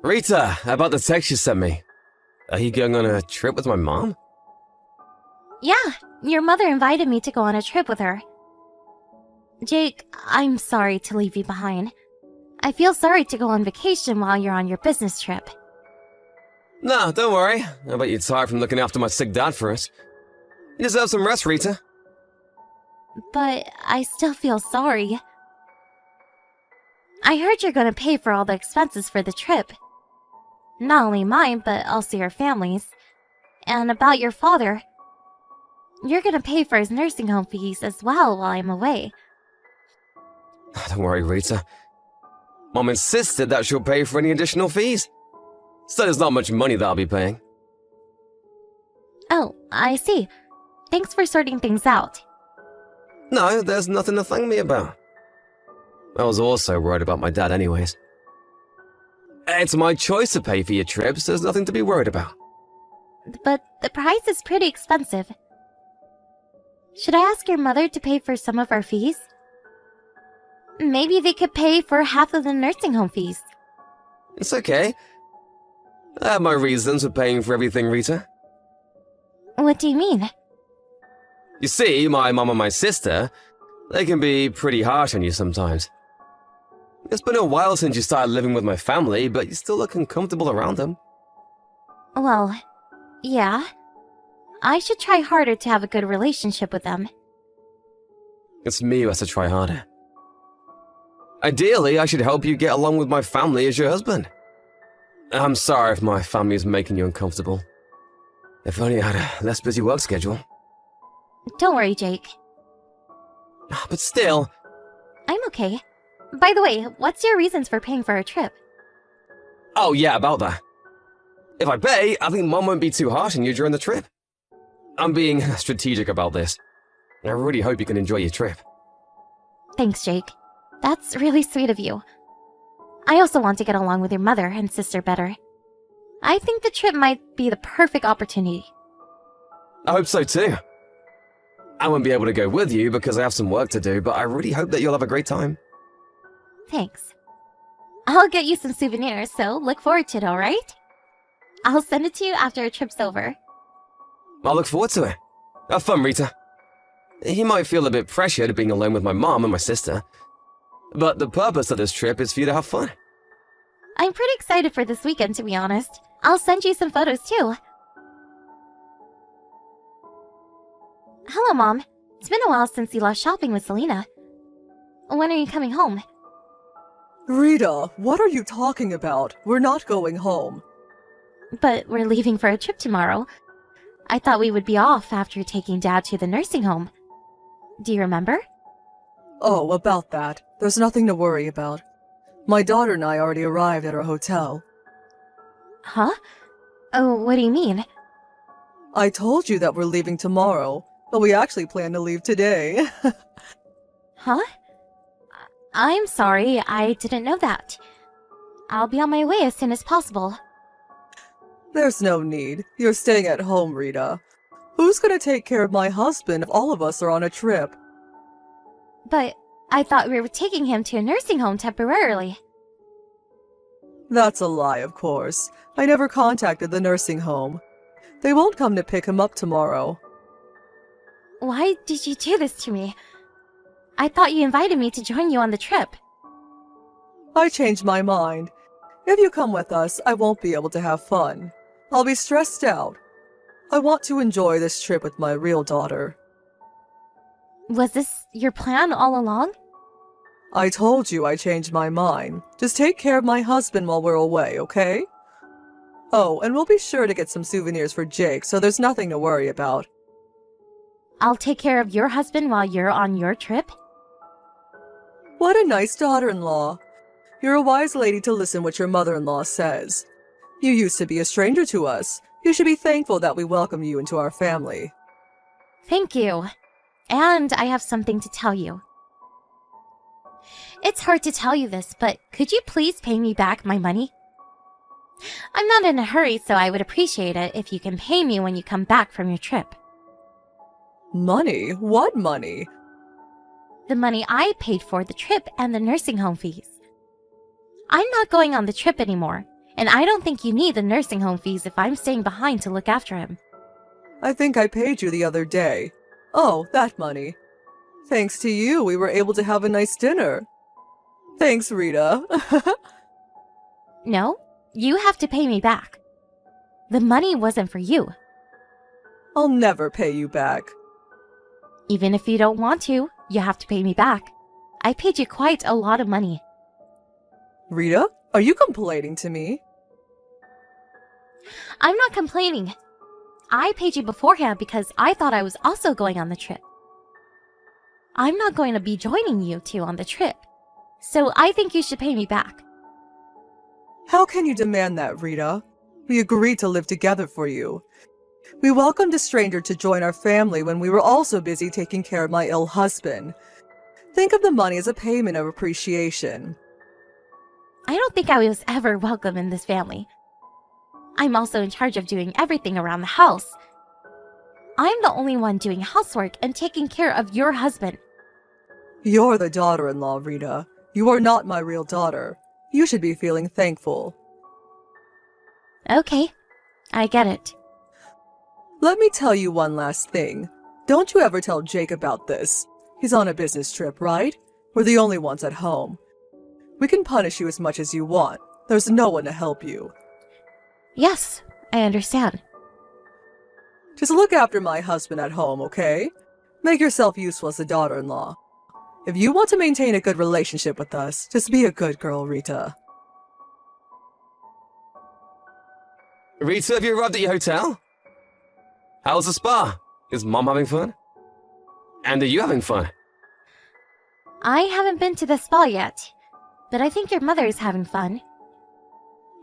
Rita, about the text you sent me. Are you going on a trip with my mom? Yeah, your mother invited me to go on a trip with her. Jake, I'm sorry to leave you behind. I feel sorry to go on vacation while you're on your business trip. No, don't worry. I bet you're tired from looking after my sick dad for us. You deserve some rest, Rita. But I still feel sorry. I heard you're gonna pay for all the expenses for the trip. Not only mine, but also your family's. And about your father. You're gonna pay for his nursing home fees as well while I'm away. Don't worry, Rita. Mom insisted that she'll pay for any additional fees. So there's not much money that I'll be paying. Oh, I see. Thanks for sorting things out. No, there's nothing to thank me about. I was also worried about my dad anyways. It's my choice to pay for your trips, there's nothing to be worried about. But the price is pretty expensive. Should I ask your mother to pay for some of our fees? Maybe they could pay for half of the nursing home fees. It's okay. I have my reasons for paying for everything, Rita. What do you mean? You see, my mom and my sister, they can be pretty harsh on you sometimes. It's been a while since you started living with my family, but you still look uncomfortable around them. Well, yeah. I should try harder to have a good relationship with them. It's me who has to try harder. Ideally, I should help you get along with my family as your husband. I'm sorry if my family is making you uncomfortable. If only I had a less busy work schedule. Don't worry, Jake. But still... I'm okay. By the way, what's your reasons for paying for a trip? Oh yeah, about that. If I pay, I think Mom won't be too harsh on you during the trip. I'm being strategic about this. I really hope you can enjoy your trip. Thanks, Jake. That's really sweet of you. I also want to get along with your mother and sister better. I think the trip might be the perfect opportunity. I hope so too. I won't be able to go with you because I have some work to do, but I really hope that you'll have a great time. Thanks. I'll get you some souvenirs, so look forward to it, alright? I'll send it to you after our trip's over. I'll look forward to it. Have fun, Rita. You might feel a bit pressured being alone with my mom and my sister, but the purpose of this trip is for you to have fun. I'm pretty excited for this weekend, to be honest. I'll send you some photos, too. Hello, Mom. It's been a while since you left shopping with Selena. When are you coming home? Rita, what are you talking about? We're not going home. But we're leaving for a trip tomorrow. I thought we would be off after taking Dad to the nursing home. Do you remember? Oh, about that. There's nothing to worry about. My daughter and I already arrived at our hotel. Huh? Oh, what do you mean? I told you that we're leaving tomorrow, but we actually plan to leave today. Huh? I'm sorry, I didn't know that. I'll be on my way as soon as possible. There's no need. You're staying at home, Rita. Who's gonna take care of my husband if all of us are on a trip? But I thought we were taking him to a nursing home temporarily. That's a lie, of course. I never contacted the nursing home. They won't come to pick him up tomorrow. Why did you do this to me? I thought you invited me to join you on the trip. I changed my mind. If you come with us, I won't be able to have fun. I'll be stressed out. I want to enjoy this trip with my real daughter. Was this your plan all along? I told you I changed my mind. Just take care of my husband while we're away, okay? Oh, and we'll be sure to get some souvenirs for Jake, so there's nothing to worry about. I'll take care of your husband while you're on your trip? What a nice daughter-in-law. You're a wise lady to listen what your mother-in-law says. You used to be a stranger to us. You should be thankful that we welcome you into our family. Thank you. And I have something to tell you. It's hard to tell you this, but could you please pay me back my money? I'm not in a hurry, so I would appreciate it if you can pay me when you come back from your trip. Money? What money? The money I paid for the trip and the nursing home fees. I'm not going on the trip anymore, And I don't think you need the nursing home fees if I'm staying behind to look after him. I think I paid you the other day. Oh, that money. Thanks to you, we were able to have a nice dinner. Thanks, Rita. No, you have to pay me back. The money wasn't for you. I'll never pay you back. Even if you don't want to, you have to pay me back. I paid you quite a lot of money. Rita, are you complaining to me? I'm not complaining. I paid you beforehand because I thought I was also going on the trip. I'm not going to be joining you two on the trip, so I think you should pay me back. How can you demand that, Rita? We agreed to live together for you. We welcomed a stranger to join our family when we were also busy taking care of my ill husband. Think of the money as a payment of appreciation. I don't think I was ever welcome in this family. I'm also in charge of doing everything around the house. I'm the only one doing housework and taking care of your husband. You're the daughter-in-law, Rita. You are not my real daughter. You should be feeling thankful. Okay, I get it. Let me tell you one last thing. Don't you ever tell Jake about this. He's on a business trip, right? We're the only ones at home. We can punish you as much as you want. There's no one to help you. Yes, I understand. Just look after my husband at home, okay? Make yourself useful as a daughter-in-law. If you want to maintain a good relationship with us, just be a good girl, Rita. Rita, have you arrived at your hotel? How's the spa? Is Mom having fun? And are you having fun? I haven't been to the spa yet, but I think your mother is having fun.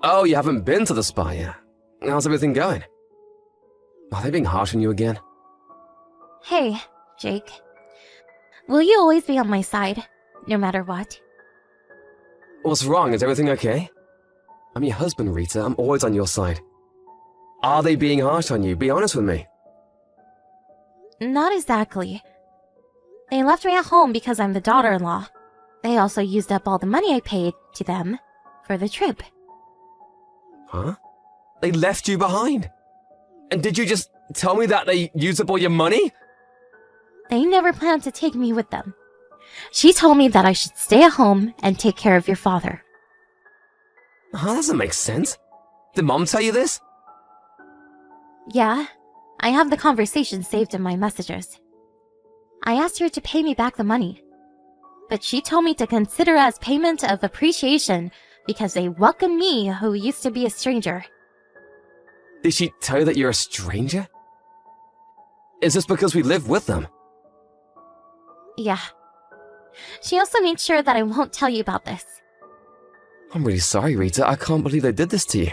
Oh, you haven't been to the spa yet? How's everything going? Are they being harsh on you again? Hey, Jake. Will you always be on my side, no matter what? What's wrong? Is everything okay? I'm your husband, Rita. I'm always on your side. Are they being harsh on you? Be honest with me. Not exactly. They left me at home because I'm the daughter-in-law. They also used up all the money I paid to them for the trip. Huh? They left you behind? And did you just tell me that they used up all your money? They never planned to take me with them. She told me that I should stay at home and take care of your father. Huh, that doesn't make sense. Did Mom tell you this? Yeah, I have the conversation saved in my messages. I asked her to pay me back the money, but she told me to consider it as payment of appreciation because they welcomed me who used to be a stranger. Did she tell you that you're a stranger? Is this because we live with them? Yeah. She also made sure that I won't tell you about this. I'm really sorry, Rita. I can't believe they did this to you.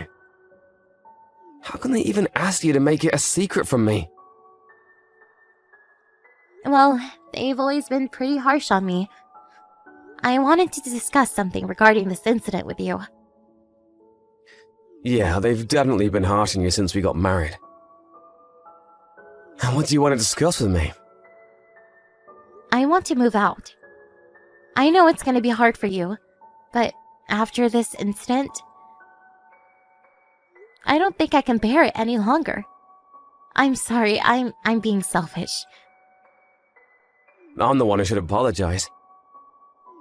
How can they even ask you to make it a secret from me? Well, they've always been pretty harsh on me. I wanted to discuss something regarding this incident with you. Yeah, they've definitely been harsh on you since we got married. And what do you want to discuss with me? I want to move out. I know it's going to be hard for you, but after this incident, I don't think I can bear it any longer. I'm sorry, I'm being selfish. I'm the one who should apologize.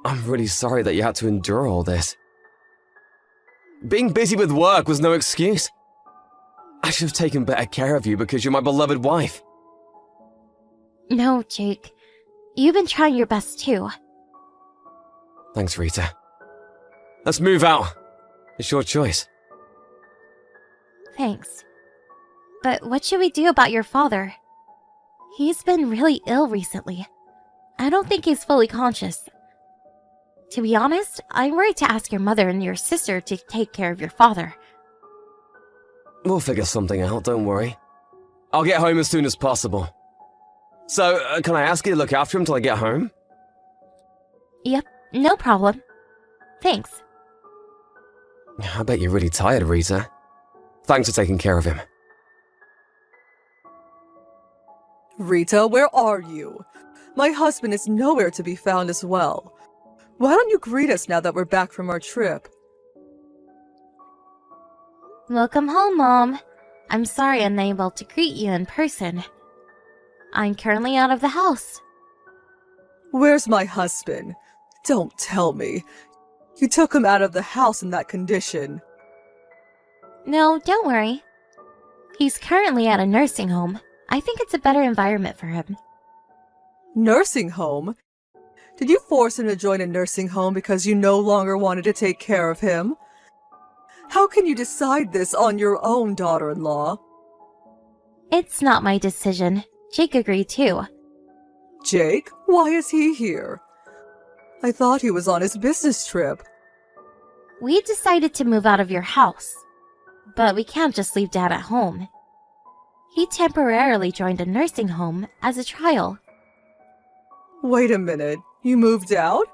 I'm really sorry that you had to endure all this. Being busy with work was no excuse. I should have taken better care of you because you're my beloved wife. No, Jake. You've been trying your best too. Thanks, Rita. Let's move out. It's your choice. Thanks. But what should we do about your father? He's been really ill recently. I don't think he's fully conscious. To be honest, I'm worried to ask your mother and your sister to take care of your father. We'll figure something out, don't worry. I'll get home as soon as possible. So, can I ask you to look after him till I get home? Yep, no problem. Thanks. I bet you're really tired, Rita. Thanks for taking care of him. Rita, where are you? My husband is nowhere to be found as well. Why don't you greet us now that we're back from our trip? Welcome home, Mom. I'm sorry I'm unable to greet you in person. I'm currently out of the house. Where's my husband? Don't tell me. You took him out of the house in that condition. No, don't worry. He's currently at a nursing home. I think it's a better environment for him. Nursing home? Did you force him to join a nursing home because you no longer wanted to take care of him? How can you decide this on your own, daughter-in-law? It's not my decision. Jake agreed too. Jake? Why is he here? I thought he was on his business trip. We decided to move out of your house. But we can't just leave Dad at home. He temporarily joined a nursing home as a trial. Wait a minute. You moved out?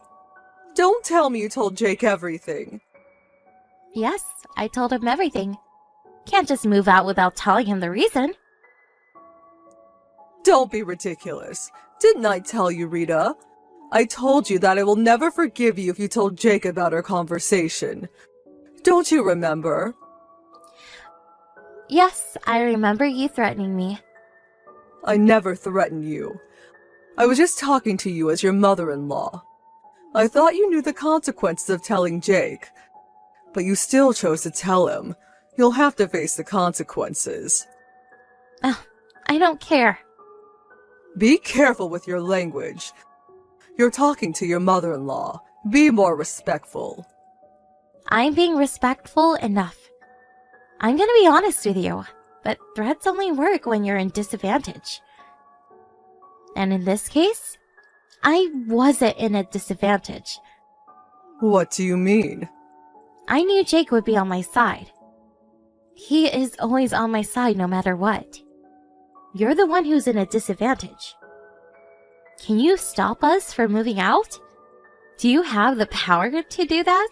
Don't tell me you told Jake everything. Yes, I told him everything. Can't just move out without telling him the reason. Don't be ridiculous. Didn't I tell you, Rita? I told you that I will never forgive you if you told Jake about our conversation. Don't you remember? Yes, I remember you threatening me. I never threatened you. I was just talking to you as your mother-in-law. I thought you knew the consequences of telling Jake, but you still chose to tell him. You'll have to face the consequences. I don't care. Be careful with your language. You're talking to your mother-in-law. Be more respectful. I'm being respectful enough. I'm gonna be honest with you, but threats only work when you're in disadvantage. And in this case, I wasn't in a disadvantage. What do you mean? I knew Jake would be on my side. He is always on my side no matter what. You're the one who's in a disadvantage. Can you stop us from moving out? Do you have the power to do that?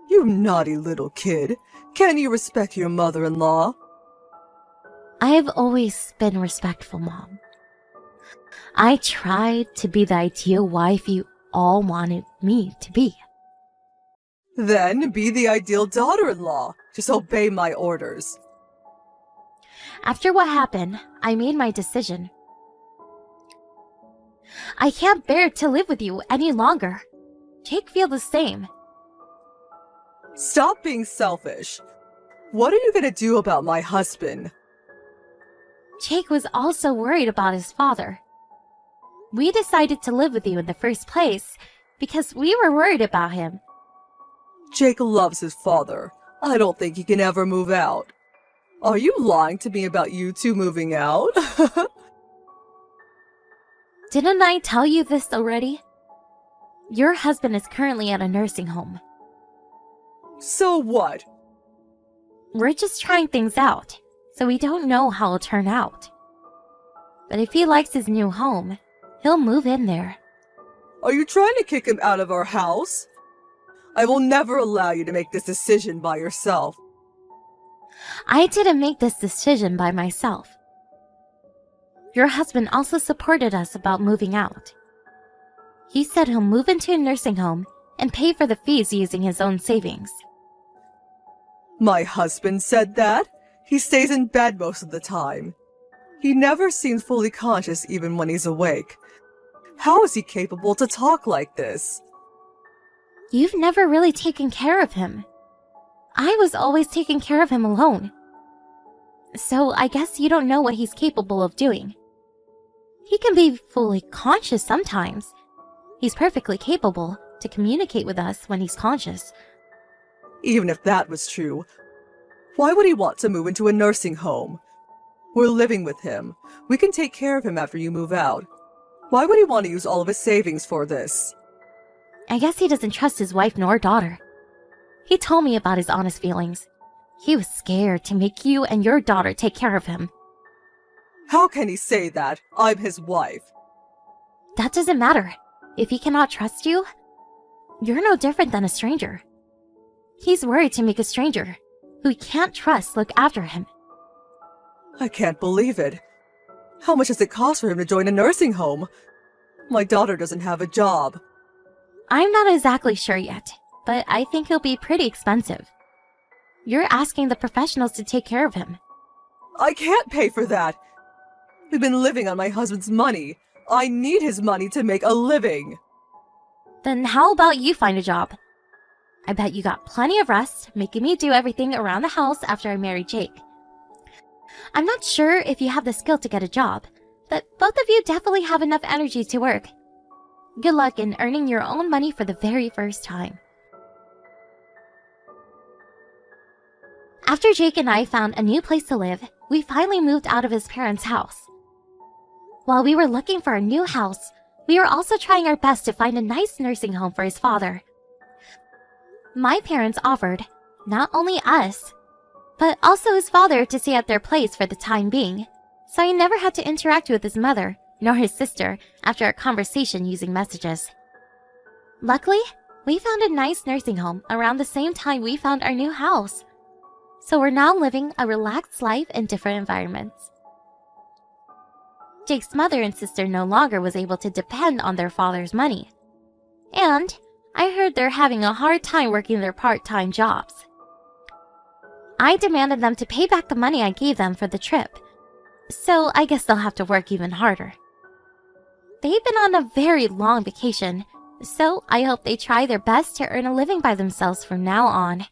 You naughty little kid. Can you respect your mother-in-law? I've always been respectful, Mom. I tried to be the ideal wife you all wanted me to be. Then be the ideal daughter-in-law. Just obey my orders. After what happened, I made my decision. I can't bear to live with you any longer. Jake feels the same. Stop being selfish. What are you gonna do about my husband? Jake was also worried about his father. We decided to live with you in the first place because we were worried about him. Jake loves his father. I don't think he can ever move out. Are you lying to me about you two moving out? Didn't I tell you this already? Your husband is currently at a nursing home. So what? We're just trying things out, so we don't know how it'll turn out. But if he likes his new home, he'll move in there. Are you trying to kick him out of our house? I will never allow you to make this decision by yourself. I didn't make this decision by myself. Your husband also supported us about moving out. He said he'll move into a nursing home and pay for the fees using his own savings. My husband said that? He stays in bed most of the time. He never seems fully conscious even when he's awake. How is he capable to talk like this? You've never really taken care of him. I was always taking care of him alone. So I guess you don't know what he's capable of doing. He can be fully conscious sometimes. He's perfectly capable to communicate with us when he's conscious. Even if that was true, why would he want to move into a nursing home? We're living with him. We can take care of him after you move out. Why would he want to use all of his savings for this? I guess he doesn't trust his wife nor daughter. He told me about his honest feelings. He was scared to make you and your daughter take care of him. How can he say that? I'm his wife. That doesn't matter. If he cannot trust you, you're no different than a stranger. He's worried to make a stranger, who he can't trust, look after him. I can't believe it. How much does it cost for him to join a nursing home? My daughter doesn't have a job. I'm not exactly sure yet, but I think it'll be pretty expensive. You're asking the professionals to take care of him. I can't pay for that. We've been living on my husband's money. I need his money to make a living. Then how about you find a job? I bet you got plenty of rest, making me do everything around the house after I married Jake. I'm not sure if you have the skill to get a job, but both of you definitely have enough energy to work. Good luck in earning your own money for the very first time. After Jake and I found a new place to live, we finally moved out of his parents' house. While we were looking for a new house, we were also trying our best to find a nice nursing home for his father. My parents offered, not only us, but also his father to stay at their place for the time being, so he never had to interact with his mother nor his sister after a conversation using messages. Luckily, we found a nice nursing home around the same time we found our new house, so we're now living a relaxed life in different environments. Jake's mother and sister no longer was able to depend on their father's money, and I heard they're having a hard time working their part-time jobs. I demanded them to pay back the money I gave them for the trip, so I guess they'll have to work even harder. They've been on a very long vacation, so I hope they try their best to earn a living by themselves from now on.